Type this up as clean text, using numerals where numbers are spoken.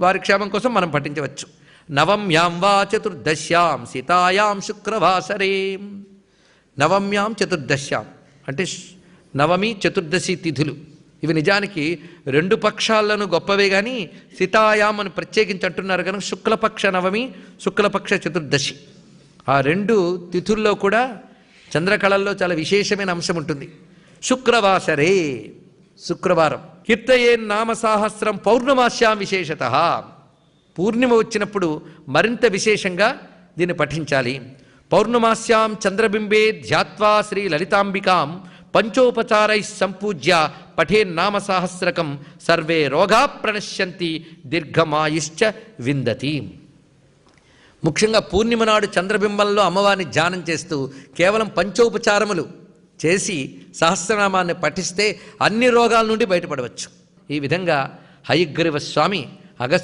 వారి క్షేమం కోసం మనం పఠించవచ్చు. నవమ్యాం వా చతుర్దశ్యాం సీతాయాం శుక్రవాసరే. నవమ్యాం చతుర్దశ్యాం అంటే నవమి చతుర్దశి తిథులు. ఇవి నిజానికి రెండు పక్షాలను గొప్పవే కానీ సీతాయాం అని ప్రత్యేకించి అంటున్నారు కనుక శుక్లపక్ష నవమి, శుక్లపక్ష చతుర్దశి ఆ రెండు తిథుల్లో కూడా చంద్రకళల్లో చాలా విశేషమైన అంశం ఉంటుంది. శుక్రవాసరే శుక్రవారం. కీర్తయే నామ సాహస్రం పౌర్ణమాస్యాం విశేషత. పూర్ణిమ వచ్చినప్పుడు మరింత విశేషంగా దీన్ని పఠించాలి. పౌర్ణమాస్యాం చంద్రబింబే ధ్యాత్వా శ్రీ లలితాంబికాం పంచోపచారై సంపూజ్య పఠేన్నామ సహస్రకం సర్వే రోగా ప్రణశ్యంతి దీర్ఘమాయుశ్చ విందతి. ముఖ్యంగా పూర్ణిమ నాడు చంద్రబింబంలో అమ్మవారిని ధ్యానం చేస్తూ కేవలం పంచోపచారములు చేసి సహస్రనామాన్ని పఠిస్తే అన్ని రోగాల నుండి బయటపడవచ్చు. ఈ విధంగా హయగ్రీవ స్వామి